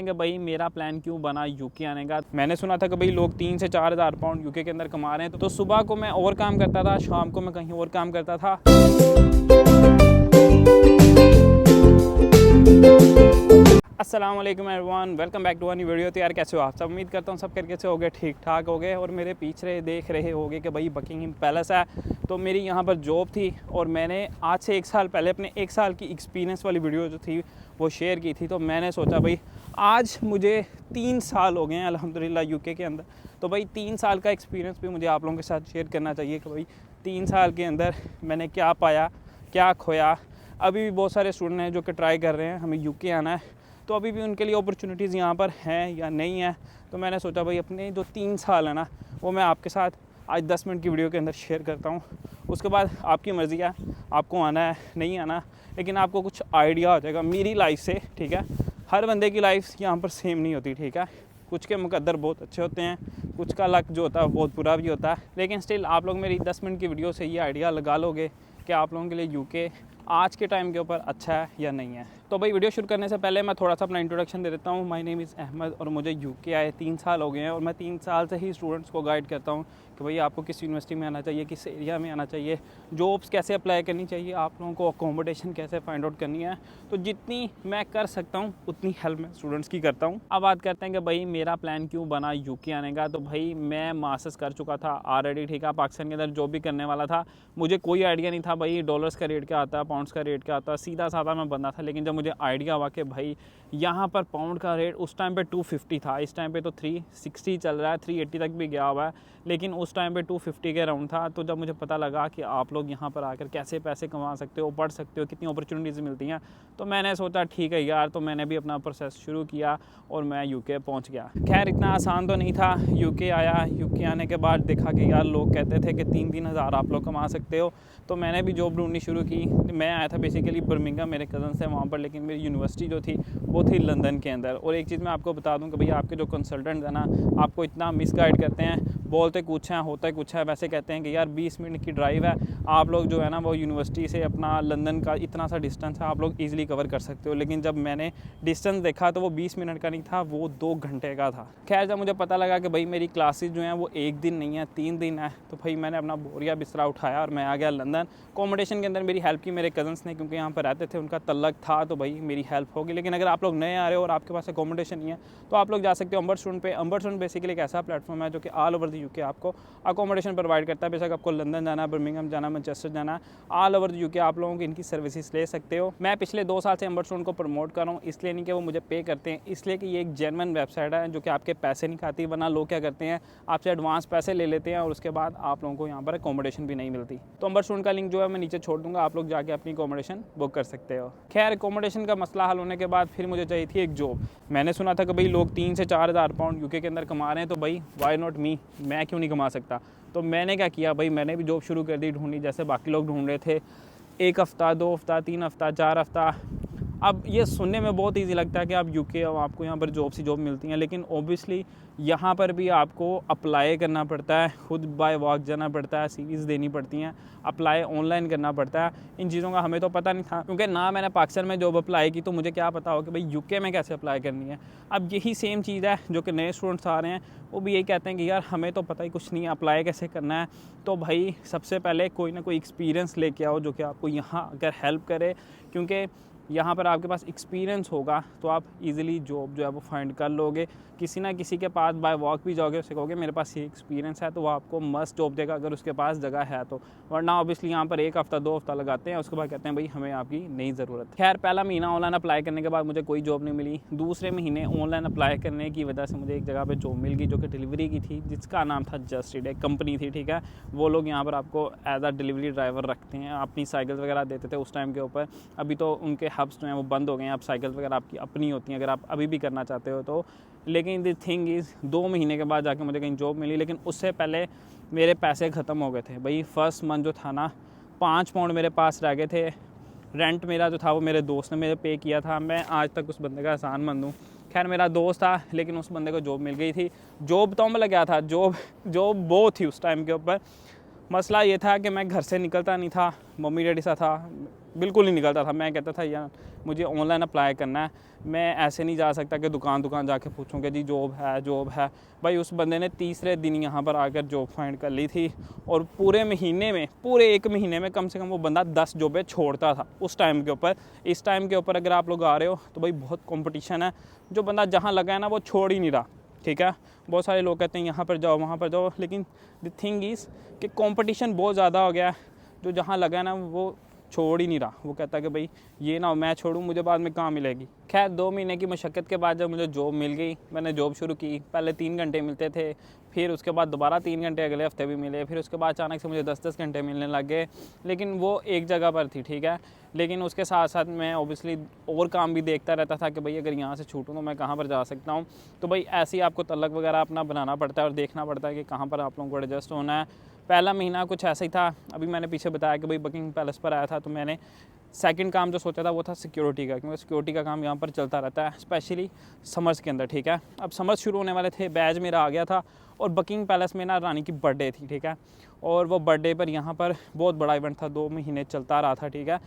कि भाई मेरा प्लान क्यों बना यूके आने का। मैंने सुना था कि भाई लोग 3 से 4 हज़ार पाउंड यूके के अंदर कमा रहे हैं। तो सुबह को मैं और काम करता था, शाम को मैं कहीं और काम करता था। अस्सलाम वालेकुम everyone, welcome back to a new video. तो यार कैसे हो आप सब? उम्मीद करता हूँ सब करके से हो गए, ठीक ठाक हो गए। और मेरे पीछे देख रहे होगे कि भाई बकिंगहम पैलेस है। तो मेरी यहाँ पर जॉब थी और मैंने आज से 1 साल पहले अपने 1 साल की एक्सपीरियंस वाली वीडियो जो थी वो शेयर की थी। तो मैंने सोचा भाई आज मुझे 3 साल हो गए हैं अल्हम्दुलिल्लाह यूके के अंदर। तो भाई 3 साल का एक्सपीरियंस भी मुझे आप लोगों के साथ शेयर करना चाहिए कि भाई 3 साल के अंदर मैंने क्या पाया, क्या खोया। अभी भी बहुत सारे स्टूडेंट हैं जो कि ट्राई कर रहे हैं हमें यूके आना है, तो अभी भी उनके लिए अपॉर्चुनिटीज़ यहाँ पर हैं या नहीं है। तो मैंने सोचा भाई अपने जो 3 साल है ना वो मैं आपके साथ आज 10 मिनट की वीडियो के अंदर शेयर करता हूँ। उसके बाद आपकी मर्ज़ी है, आपको आना है नहीं आना, लेकिन आपको कुछ आइडिया हो जाएगा मेरी लाइफ से। ठीक है, हर बंदे की लाइफ यहाँ पर सेम नहीं होती। ठीक है, कुछ के मुकद्दर बहुत अच्छे होते हैं, कुछ का लक जो होता है बहुत बुरा भी होता है। लेकिन स्टिल आप लोग मेरी 10 मिनट की वीडियो से ये आइडिया लगा लोगे कि आप लोगों के लिए यूके आज के टाइम के ऊपर अच्छा है या नहीं है। तो भाई वीडियो शुरू करने से पहले मैं थोड़ा सा अपना इंट्रोडक्शन दे देता हूँ। माय नेम इज़ अहमद और मुझे यूके आए 3 साल हो गए हैं। और मैं 3 साल से ही स्टूडेंट्स को गाइड करता हूँ कि भाई आपको किस यूनिवर्सिटी में आना चाहिए, किस एरिया में आना चाहिए, जॉब्स कैसे अप्लाई करनी चाहिए, आप लोगों को अकोमोडेशन कैसे फाइंड आउट करनी है। तो जितनी मैं कर सकता हूँ उतनी हेल्प मैं स्टूडेंट्स की करता हूँ। अब बात करते हैं कि भाई मेरा प्लान क्यों बना यूके आने का। तो भाई मैं मास्टर्स कर चुका था ऑलरेडी। ठीक है, पाकिस्तान के अंदर जॉब भी करने वाला था। मुझे कोई आइडिया नहीं था भाई डॉलर्स का रेट क्या आता है, पाउंड्स का रेट क्या आता है, सीधा साधा मैं बंदा था। लेकिन जब मुझे आइडिया हुआ कि भाई यहाँ पर पाउंड का रेट उस टाइम पे 250 था, इस टाइम पे तो 360 चल रहा है, 380 तक भी गया हुआ है, लेकिन उस टाइम पे 250 के राउंड था। तो जब मुझे पता लगा कि आप लोग यहाँ पर आकर कैसे पैसे कमा सकते हो, पढ़ सकते हो, कितनी अपॉर्चुनिटीज़ मिलती हैं, तो मैंने सोचा ठीक है यार। तो मैंने भी अपना प्रोसेस शुरू किया और मैं यूके पहुँच गया। खैर इतना आसान तो नहीं था। यूके आया, यूके आने के बाद देखा कि यार लोग कहते थे कि 3-3 हज़ार आप लोग कमा सकते हो। तो मैंने भी जॉब ढूंढनी शुरू की। मैं आया था बेसिकली बर्मिंघम, मेरे कज़न से वहाँ पर, लेकिन मेरी यूनिवर्सिटी जो थी वो थी लंदन के अंदर। और एक चीज़ मैं आपको बता दूं कि भैया आपके जो कंसल्टेंट है ना आपको इतना मिसगाइड करते हैं, बोलते कुछ हैं होता कुछ है। वैसे कहते हैं कि यार 20 मिनट की ड्राइव है, आप लोग जो है ना वो यूनिवर्सिटी से अपना लंदन का इतना सा डिस्टेंस है, आप लोग ईज़िली कवर कर सकते हो। लेकिन जब मैंने डिस्टेंस देखा तो वो 20 मिनट का नहीं था, वो 2 घंटे का था। खैर जब मुझे पता लगा कि भाई मेरी क्लासेज जो हैं वो 1 दिन नहीं है 3 दिन है, तो भाई मैंने अपना बोरिया बिस्तरा उठाया और मैं आ गया लंदन। अकोमोडेशन के अंदर मेरी हेल्प की मेरे कज़न्स ने, क्योंकि यहाँ पर रहते थे, उनका तल्लक था, तो भाई मेरी हेल्प होगी। लेकिन अगर आप लोग नए आ रहे हो और आपके पास अकोमोडेशन नहीं है तो आप लोग जा सकते हो अंबर स्टूडेंट पे। अंबर स्टूडेंट बेसिकली एक ऐसा प्लेटफॉर्म है जो कि ऑल ओवर द यूके आपको अकोमोडेशन प्रोवाइड करता है। बेशक आपको लंदन जाना है, बर्मिंघम जाना है, मैनचेस्टर जाना है, ऑल ओवर द यूके आप लोगों की इनकी सर्विसेज ले सकते हो। मैं पिछले 2 साल से अंबर स्टूडेंट को प्रमोट कर रहा हूँ, इसलिए नहीं कि वो मुझे पे करते हैं, इसलिए कि ये एक जेन्युइन वेबसाइट है जो कि आपके पैसे नहीं खाती। वरना लोग क्या करते हैं, आपसे एडवांस पैसे ले लेते हैं और उसके बाद आप लोगों को यहाँ पर अकोमोडेशन भी नहीं मिलती। तो अंबर स्टूडेंट का लिंक जो है मैं नीचे छोड़ दूँगा, आप लोग जाके अपनी अकोमोडेशन बुक कर सकते हो। खैर अकोमोडेशन का मसला हल होने के बाद फिर मुझे चाहिए थी एक जॉब। मैंने सुना था कि भाई लोग 3 से 4 हज़ार पाउंड यूके के अंदर कमा रहे हैं, तो भाई वाई नॉट मी, मैं क्यों नहीं कमा सकता। तो मैंने क्या किया भाई, मैंने भी जॉब शुरू कर दी ढूंढनी, जैसे बाकी लोग ढूंढ रहे थे। 1 हफ़्ता, 2 हफ़्ता, 3 हफ़्ता, 4 हफ़्ता। अब ये सुनने में बहुत इजी लगता है कि आप यूके हो, आपको यहाँ पर जॉब सी जॉब मिलती हैं, लेकिन ओबियसली यहाँ पर भी आपको अप्लाई करना पड़ता है, खुद बाय वॉक जाना पड़ता है, सीवीज़ देनी पड़ती हैं, अप्लाई ऑनलाइन करना पड़ता है। इन चीज़ों का हमें तो पता नहीं था, क्योंकि ना मैंने पाकिस्तान में जॉब अप्लाई की, तो मुझे क्या पता हो कि भाई यूके में कैसे अप्लाई करनी है। अब यही सेम चीज़ है जो कि नए स्टूडेंट्स आ रहे हैं, वो भी यही कहते हैं कि यार हमें तो पता ही कुछ नहीं है, अप्लाई कैसे करना है। तो भाई सबसे पहले कोई ना कोई एक्सपीरियंस लेके आओ जो कि आपको यहाँ अगर हेल्प करे, क्योंकि यहाँ पर आपके पास एक्सपीरियंस होगा तो आप इजीली जॉब जो है वो फाइंड कर लोगे। किसी ना किसी के पास बाय वॉक भी जाओगे, उससे कहोगे मेरे पास ये एक्सपीरियंस है, तो वो आपको मस्ट जॉब देगा अगर उसके पास जगह है तो। वरना ऑब्वियसली यहाँ पर 1 हफ़्ता 2 हफ़्ता लगाते हैं, उसके बाद कहते हैं भाई हमें आपकी नहीं ज़रूरत। खैर पहला महीना ऑनलाइन अप्लाई करने के बाद मुझे कोई जॉब नहीं मिली। दूसरे महीने ऑनलाइन अप्लाई करने की वजह से मुझे एक जगह पर जॉब मिल गई जो कि डिलीवरी की थी, जिसका नाम था जस्ट इट, एक कंपनी थी। ठीक है, वो लोग यहाँ पर आपको एज आ डिलीवरी ड्राइवर रखते हैं, अपनी साइकिल वगैरह देते थे उस टाइम के ऊपर। अभी तो उनके हब्स जो हैं वो बंद हो गए हैं, अब साइकिल वगैरह आपकी अपनी होती हैं अगर आप अभी भी करना चाहते हो तो। लेकिन द थिंग इज़ 2 महीने के बाद जाके मुझे कहीं जॉब मिली, लेकिन उससे पहले मेरे पैसे ख़त्म हो गए थे भाई। फर्स्ट मंथ जो था ना 5 पाउंड मेरे पास रह गए थे। रेंट मेरा जो था वो मेरे दोस्त ने मेरे पे किया था। मैं आज तक उस बंदे का एहसान मंद हूँ। खैर मेरा दोस्त था, लेकिन उस बंदे को जॉब मिल गई थी। जॉब तो मतलब क्या था, जॉब वो थी उस टाइम के ऊपर मसला ये था कि मैं घर से निकलता नहीं था, मम्मी डैडी सा था, बिल्कुल नहीं निकलता था। मैं कहता था यार मुझे ऑनलाइन अप्लाई करना है, मैं ऐसे नहीं जा सकता कि दुकान जाके पूछूं कि जी जॉब है। भाई उस बंदे ने तीसरे दिन यहाँ पर आकर जॉब फाइंड कर ली थी, और पूरे एक महीने में कम से कम वो बंदा 10 जॉबें छोड़ता था उस टाइम के ऊपर। इस टाइम के ऊपर अगर आप लोग आ रहे हो तो भाई बहुत कंपटीशन है, जो बंदा जहाँ लगा है ना वो छोड़ ही नहीं रहा, ठीक है। बहुत सारे लोग कहते हैं यहाँ पर जाओ वहाँ पर जाओ, लेकिन द थिंग इज़ कि कंपटीशन बहुत ज़्यादा हो गया है। जो जहाँ लगा है ना वो छोड़ ही नहीं रहा, वो कहता है कि भाई ये ना मैं छोड़ूं, मुझे बाद में कहाँ मिलेगी। खैर 2 महीने की मशक्क़त के बाद जब मुझे जॉब मिल गई, मैंने जॉब शुरू की। पहले 3 घंटे मिलते थे, फिर उसके बाद दोबारा 3 घंटे अगले हफ्ते भी मिले, फिर उसके बाद अचानक से मुझे 10-10 घंटे मिलने लग गए। लेकिन वो एक जगह पर थी, ठीक है। लेकिन उसके साथ साथ मैं ओबियसली और काम भी देखता रहता था कि भाई अगर यहाँ से छूटूँ तो मैं कहाँ पर जा सकता हूँ। तो भाई ऐसे ही आपको तलक वगैरह अपना बनाना पड़ता है और देखना पड़ता है कि कहाँ पर आप लोगों को एडजस्ट होना है। पहला महीना कुछ ऐसा ही था। अभी मैंने पीछे बताया कि भाई बकिंग पैलेस पर आया था, तो मैंने सेकंड काम जो सोचा था वो था सिक्योरिटी का, क्योंकि सिक्योरिटी का काम यहाँ पर चलता रहता है, स्पेशली समर्स के अंदर, ठीक है। अब समर्स शुरू होने वाले थे, बैच मेरा आ गया था, और बकिंग पैलेस में ना रानी की बर्थडे थी, ठीक है। और वो बर्थडे पर यहाँ पर बहुत बड़ा इवेंट था, 2 महीने चलता रहा था, ठीक है।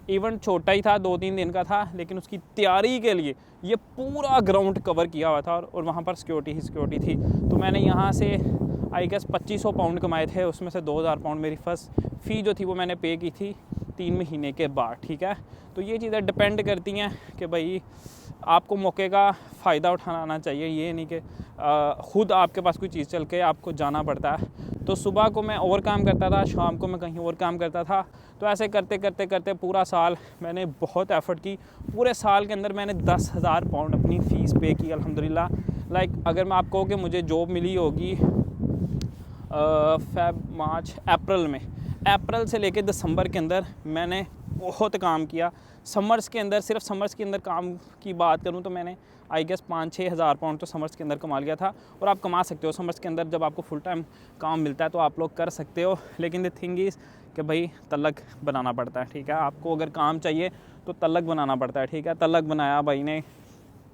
इवेंट छोटा ही था, 2-3 दिन का था, लेकिन उसकी तैयारी के लिए ये पूरा ग्राउंड कवर किया हुआ था, और वहाँ पर सिक्योरिटी ही सिक्योरिटी थी। तो मैंने यहाँ से आई गेस 2500 पाउंड कमाए थे, उसमें से 2000 पाउंड मेरी फर्स्ट फ़ी जो थी वो मैंने पे की थी 3 महीने के बाद, ठीक है। तो ये चीज़ें डिपेंड करती हैं कि भाई आपको मौके का फ़ायदा उठाना आना चाहिए, ये नहीं कि ख़ुद आपके पास कोई चीज़ चल के आपको जाना पड़ता है। तो सुबह को मैं और काम करता था, शाम को मैं कहीं और काम करता था। तो ऐसे करते करते करते पूरा साल मैंने बहुत एफ़र्ट की। पूरे साल के अंदर मैंने 10,000 पाउंड अपनी फ़ीस पे की अल्हम्दुलिल्लाह। लाइक अगर मैं आपको कहूँ कि मुझे जॉब मिली होगी अप्रैल से लेकर दिसंबर के अंदर मैंने बहुत काम किया। समर्स के अंदर, सिर्फ समर्स के अंदर काम की बात करूं तो मैंने आई गेस 5-6 हज़ार पाउंड तो समर्स के अंदर कमा लिया था। और आप कमा सकते हो समर्स के अंदर, जब आपको फुल टाइम काम मिलता है तो आप लोग कर सकते हो। लेकिन द थिंग इज़ कि भाई तलक बनाना पड़ता है, ठीक है। आपको अगर काम चाहिए तो तलक बनाना पड़ता है, ठीक है। तलक बनाया भाई ने,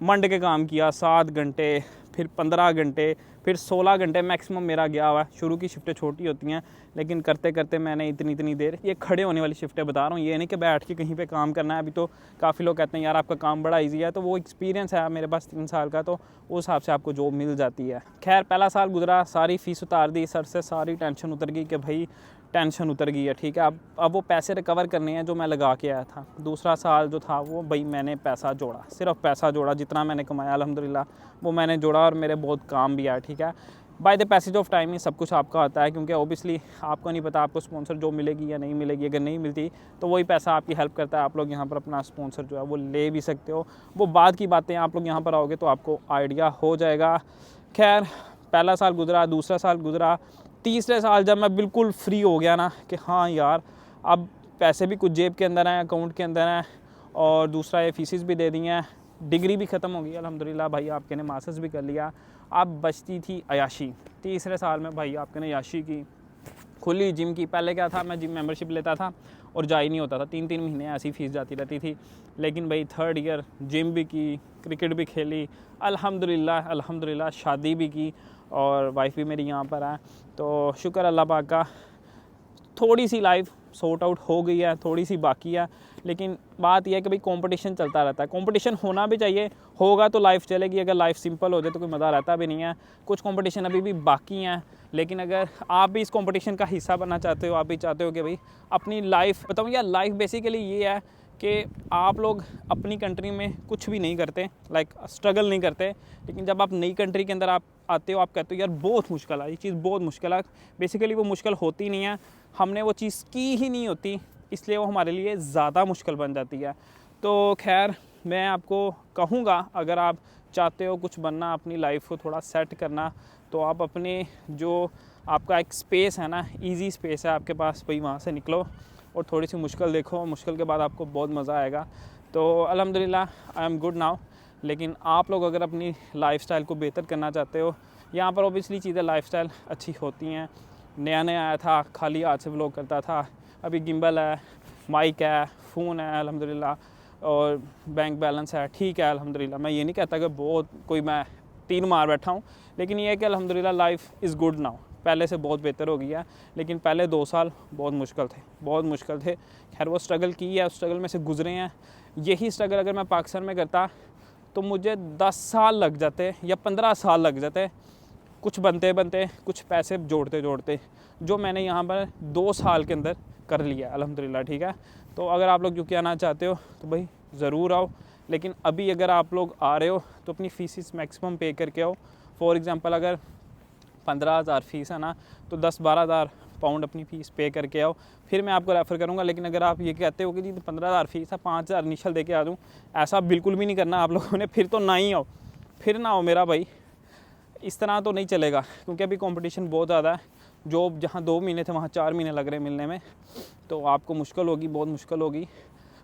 मंड के काम किया 7 घंटे, फिर 15 घंटे, फिर 16 घंटे मैक्सिमम मेरा गया हुआ है। शुरू की शिफ्टें छोटी होती हैं, लेकिन करते करते मैंने इतनी देर, ये खड़े होने वाली शिफ्टें बता रहा हूँ, ये नहीं कि बैठ के कहीं पे काम करना है। अभी तो काफ़ी लोग कहते हैं यार आपका काम बड़ा इजी है, तो वो एक्सपीरियंस है मेरे पास 3 साल का, तो उस हिसाब से आपको जॉब मिल जाती है। खैर पहला साल गुजरा, सारी फ़ीस उतार दी, सर से सारी टेंशन उतर गई कि भाई टेंशन उतर गई है, ठीक है। अब वो पैसे रिकवर करने हैं जो मैं लगा के आया था। दूसरा साल जो था वो भाई मैंने पैसा जोड़ा, सिर्फ पैसा जोड़ा, जितना मैंने कमाया अल्हम्दुलिल्लाह वो मैंने जोड़ा, और मेरे बहुत काम भी आया, ठीक है। By the passage of time ही सब कुछ आपका आता है, क्योंकि ओबियसली आपको नहीं पता आपको स्पॉन्सर जॉब मिलेगी या नहीं मिलेगी। अगर नहीं मिलती तो वही पैसा आपकी हेल्प करता है, आप लोग यहाँ पर अपना स्पॉन्सर जो है वो ले भी सकते हो। वो बाद की बातें, आप लोग यहाँ पर आओगे तो आपको आइडिया हो जाएगा। खैर पहला साल गुजरा, दूसरा साल गुजरा, तीसरे साल जब मैं बिल्कुल फ्री हो गया ना कि हाँ यार अब पैसे भी कुछ जेब के अंदर हैं, अकाउंट के अंदर हैं, और दूसरा ये फीसिस भी दे दी हैं, डिग्री भी ख़त्म हो गई अल्हम्दुलिल्लाह। भाई आपके ने मास्टर्स भी कर लिया, अब बचती थी अयाशी। तीसरे साल में भाई आपके ने अयाशी की, खुली जिम की। पहले क्या था, मैं जिम मेंबरशिप लेता था और जा ही नहीं होता था, 3-3 महीने ऐसी फ़ीस जाती रहती थी। लेकिन भाई 3rd ईयर जिम भी की, क्रिकेट भी खेली, अल्हम्दुलिल्लाह शादी भी की, और वाइफ भी मेरी यहाँ पर है। तो शुक्र अल्लाह पाक का, थोड़ी सी लाइफ सॉर्ट आउट हो गई है, थोड़ी सी बाकी है। लेकिन बात यह है कि भाई कंपटीशन चलता रहता है, कंपटीशन होना भी चाहिए, होगा तो लाइफ चलेगी। अगर लाइफ सिंपल हो जाए तो कोई मज़ा रहता भी नहीं है। कुछ कंपटीशन अभी भी बाकी हैं, लेकिन अगर आप भी इस कंपटीशन का हिस्सा बनना चाहते हो, आप भी चाहते हो कि भाई अपनी लाइफ, बताऊँ यार लाइफ बेसिकली ये है कि आप लोग अपनी कंट्री में कुछ भी नहीं करते, लाइक स्ट्रगल नहीं करते, लेकिन जब आप नई कंट्री के अंदर आप आते हो, आप कहते हो यार बहुत मुश्किल है, ये चीज़ बहुत मुश्किल है। बेसिकली वो मुश्किल होती नहीं है, हमने वो चीज़ की ही नहीं होती, इसलिए वो हमारे लिए ज़्यादा मुश्किल बन जाती है। तो खैर मैं आपको कहूँगा, अगर आप चाहते हो कुछ बनना, अपनी लाइफ को थोड़ा सेट करना, तो आप अपने जो आपका एक स्पेस है ना, इजी स्पेस है आपके पास, भाई वहाँ से निकलो और थोड़ी सी मुश्किल देखो, मुश्किल के बाद आपको बहुत मज़ा आएगा। तो अल्हम्दुलिल्लाह आई एम गुड नाउ। लेकिन आप लोग अगर अपनी लाइफ़स्टाइल को बेहतर करना चाहते हो, यहाँ पर ओबियसली चीज़ें लाइफ़स्टाइल अच्छी होती हैं। नया आया था, खाली हाथ से व्लॉग करता था, अभी गिम्बल है, माइक है, फ़ोन है, अल्हम्दुलिल्लाह और बैंक बैलेंस है, ठीक है अल्हम्दुलिल्लाह। मैं ये नहीं कहता कि बहुत कोई मैं तीन मार बैठा हूँ, लेकिन ये है कि अल्हम्दुलिल्लाह लाइफ इज़ गुड नाउ, पहले से बहुत बेहतर हो गया है। लेकिन पहले 2 साल बहुत मुश्किल थे, बहुत मुश्किल थे। खैर वो स्ट्रगल की है, उस स्ट्रगल में से गुजरे हैं। यही स्ट्रगल अगर मैं पाकिस्तान में करता तो मुझे 10 साल लग जाते या 15 साल लग जाते, कुछ बनते बनते, कुछ पैसे जोड़ते जोड़ते, जो मैंने यहाँ पर 2 साल के अंदर कर लिया अल्हम्दुलिल्लाह। ठीक है, तो अगर आप लोग यूके आना चाहते हो तो भाई ज़रूर आओ, लेकिन अभी अगर आप लोग आ रहे हो तो अपनी फ़ीस मैक्सिमम पे करके आओ। फॉर एग्ज़ाम्पल अगर 15,000 फ़ीस है ना, तो 10-12,000 पाउंड अपनी फ़ीस पे करके आओ, फिर मैं आपको रेफ़र करूँगा। लेकिन अगर आप ये कहते हो कि जी 15,000 फ़ीस है, 5,000 इनिशियल दे के आ दूँ, ऐसा बिल्कुल भी नहीं करना आप लोगों ने। फिर तो ना ही आओ, फिर ना आओ मेरा भाई, इस तरह तो नहीं चलेगा, क्योंकि अभी कंपटीशन बहुत ज़्यादा है। जॉब जहाँ 2 महीने थे वहाँ 4 महीने लग रहे हैं मिलने में, तो आपको मुश्किल होगी, बहुत मुश्किल होगी।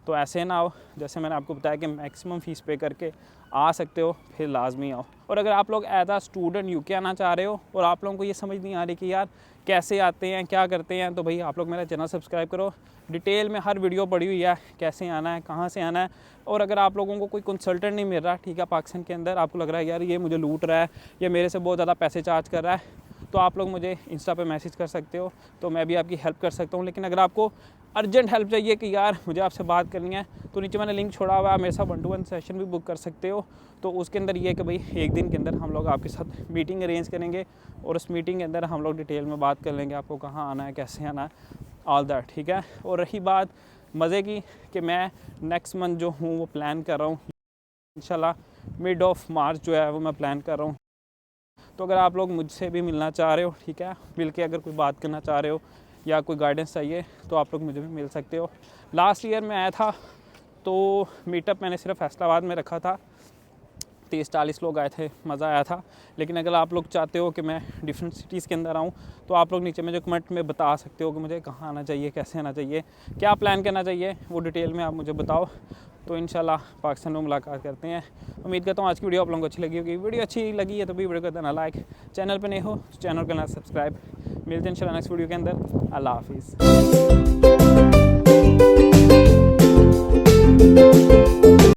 तो ऐसे ना आओ, जैसे मैंने आपको बताया कि मैक्सिमम फ़ीस पे करके आ सकते हो, फिर लाजमी आओ। और अगर आप लोग एज आ स्टूडेंट यूके आना चाह रहे हो और आप लोगों को ये समझ नहीं आ रही कि यार कैसे आते हैं, क्या करते हैं, तो भाई आप लोग मेरा चैनल सब्सक्राइब करो। डिटेल में हर वीडियो पड़ी हुई है, कैसे आना है, कहाँ से आना है। और अगर आप लोगों को कोई कंसल्टेंट नहीं मिल रहा, ठीक है, पाकिस्तान के अंदर आपको लग रहा है यार ये मुझे लूट रहा है या मेरे से बहुत ज़्यादा पैसे चार्ज कर रहा है, तो आप लोग मुझे इंस्टा पे मैसेज कर सकते हो, तो मैं भी आपकी हेल्प कर सकता हूँ। लेकिन अगर आपको अर्जेंट हेल्प चाहिए कि यार मुझे आपसे बात करनी है, तो नीचे मैंने लिंक छोड़ा हुआ है, मेरे साथ 1-to-1 सेशन भी बुक कर सकते हो। तो उसके अंदर ये है कि भाई एक दिन के अंदर हम लोग आपके साथ मीटिंग अरेंज करेंगे और उस मीटिंग के अंदर हम लोग डिटेल में बात कर लेंगे, आपको कहाँ आना है, कैसे आना है, ऑल दैट। ठीक है, और रही बात मज़े की कि मैं नेक्स्ट मंथ जो हूँ वो प्लान कर रहा हूँ इंशाल्लाह मिड ऑफ मार्च जो है वो मैं प्लान कर रहा हूँ। तो अगर आप लोग मुझसे भी मिलना चाह रहे हो, ठीक है, मिल के अगर कोई बात करना चाह रहे हो या कोई गाइडेंस चाहिए, तो आप लोग मुझे भी मिल सकते हो। लास्ट ईयर में आया था तो मीटअप मैंने सिर्फ फैसलाबाद में रखा था, 30-40 लोग आए थे, मज़ा आया था। लेकिन अगर आप लोग चाहते हो कि मैं डिफरेंट सिटीज़ के अंदर आऊँ, तो आप लोग नीचे मुझे कमेंट में बता सकते हो कि मुझे कहाँ आना चाहिए, कैसे आना चाहिए, क्या प्लान करना चाहिए, वो डिटेल में आप मुझे बताओ। तो इंशाल्लाह पाकिस्तान में मुलाकात करते हैं। उम्मीद करता हूँ आज की वीडियो आप लोगों को अच्छी लगी होगी। वीडियो अच्छी लगी है तो भी वीडियो कर देना लाइक, चैनल पे नए हो तो चैनल को करना सब्सक्राइब। मिलते हैं इंशाल्लाह नेक्स्ट वीडियो के अंदर। अल्लाह हाफिज़।